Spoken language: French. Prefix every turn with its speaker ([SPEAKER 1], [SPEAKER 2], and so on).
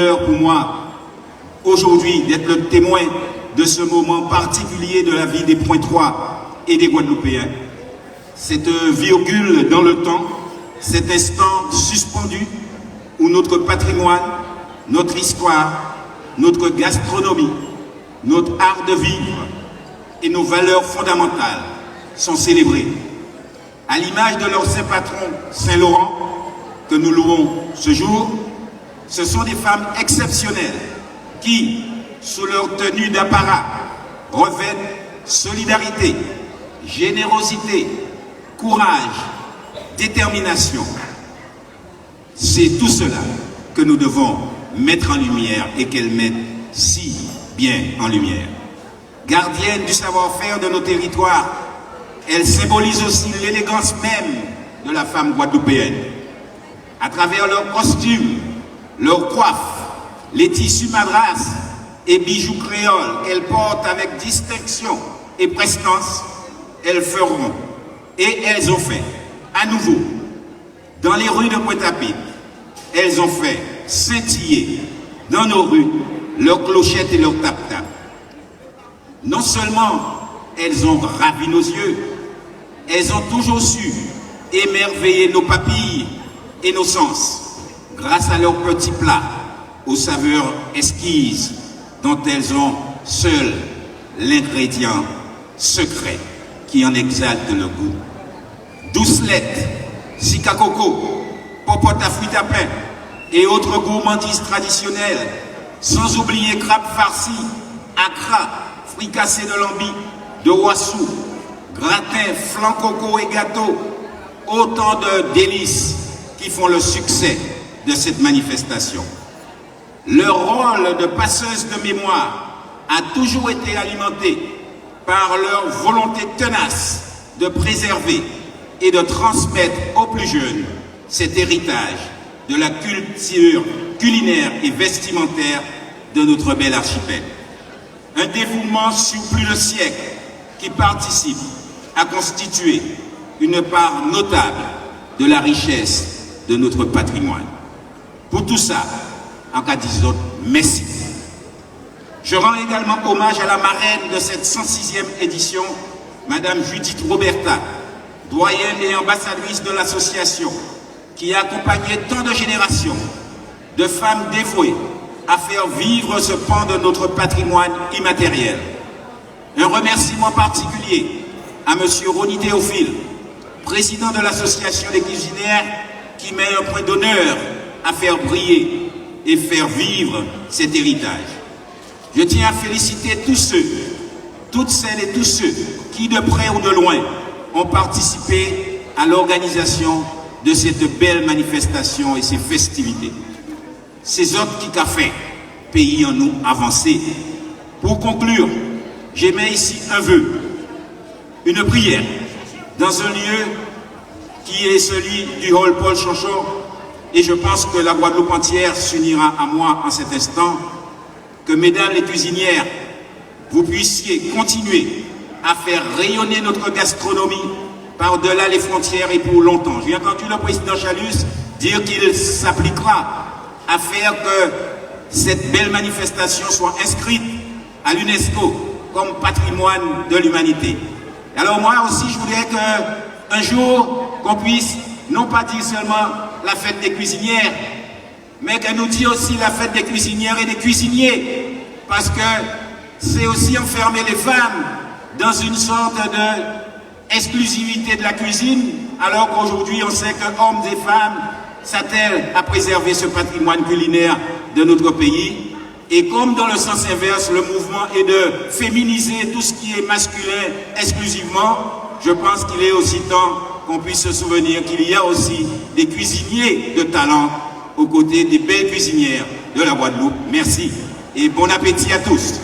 [SPEAKER 1] honneur pour moi, aujourd'hui, d'être le témoin de ce moment particulier de la vie des Pointois et des Guadeloupéens. Cette virgule dans le temps, cet instant suspendu où notre patrimoine, notre histoire, notre gastronomie, notre art de vivre et nos valeurs fondamentales sont célébrés. À l'image de leur saint patron, Saint-Laurent, que nous louons ce jour, ce sont des femmes exceptionnelles qui, sous leur tenue d'apparat, revêtent solidarité, générosité, courage, détermination. C'est tout cela que nous devons mettre en lumière et qu'elles mettent si bien en lumière. Gardiennes du savoir-faire de nos territoires, elles symbolisent aussi l'élégance même de la femme guadeloupéenne. À travers leurs costumes, leurs coiffes, les tissus madras et bijoux créoles qu'elles portent avec distinction et prestance, elles feront et elles ont fait à nouveau dans les rues de Pointe-à-Pitre. Elles ont fait scintiller dans nos rues leurs clochettes et leurs tap-tap. Non seulement elles ont ravi nos yeux, elles ont toujours su émerveiller nos papilles et nos sens grâce à leurs petits plats aux saveurs exquises dont elles ont seules l'ingrédient secret qui en exalte le goût. Doucelette, sika-coco, popote à fruits à pain et autres gourmandises traditionnelles, sans oublier crabe farci, accra, fricassé de lambi, de wassou, gratin, flan coco et gâteau, autant de délices qui font le succès de cette manifestation. Leur rôle de passeuse de mémoire a toujours été alimenté par leur volonté tenace de préserver et de transmettre aux plus jeunes cet héritage de la culture culinaire et vestimentaire de notre bel archipel. Un dévouement sur plus de siècles qui participe à constituer une part notable de la richesse de notre patrimoine. Pour tout ça, en cas d'isot, merci. Je rends également hommage à la marraine de cette 106e édition, Madame Judith Roberta, doyenne et ambassadrice de l'association, qui a accompagné tant de générations de femmes dévouées à faire vivre ce pan de notre patrimoine immatériel. Un remerciement particulier à M. Rony Théophile, président de l'association des cuisinières, qui met un point d'honneur à faire briller et faire vivre cet héritage. Je tiens à féliciter tous ceux, toutes celles et tous ceux qui, de près ou de loin, ont participé à l'organisation de cette belle manifestation et ces festivités. Ces autres qui qu'a fait pays en nous avancer. Pour conclure, j'émets ici un vœu, une prière, dans un lieu qui est celui du hall Paul Chonchon, et je pense que la Guadeloupe entière s'unira à moi en cet instant, que mesdames les cuisinières, vous puissiez continuer à faire rayonner notre gastronomie par-delà les frontières et pour longtemps. J'ai entendu le président Chalus dire qu'il s'appliquera à faire que cette belle manifestation soit inscrite à l'UNESCO comme patrimoine de l'humanité. Alors moi aussi, je voudrais qu'un jour, qu'on puisse non pas dire seulement la fête des cuisinières, mais qu'elle nous dise aussi la fête des cuisinières et des cuisiniers, parce que c'est aussi enfermer les femmes dans une sorte d'exclusivité de la cuisine, alors qu'aujourd'hui on sait que hommes et femmes s'attellent à préserver ce patrimoine culinaire de notre pays. Et comme dans le sens inverse, le mouvement est de féminiser tout ce qui est masculin exclusivement, je pense qu'il est aussi temps qu'on puisse se souvenir qu'il y a aussi des cuisiniers de talent aux côtés des belles cuisinières de la Guadeloupe. Merci et bon appétit à tous.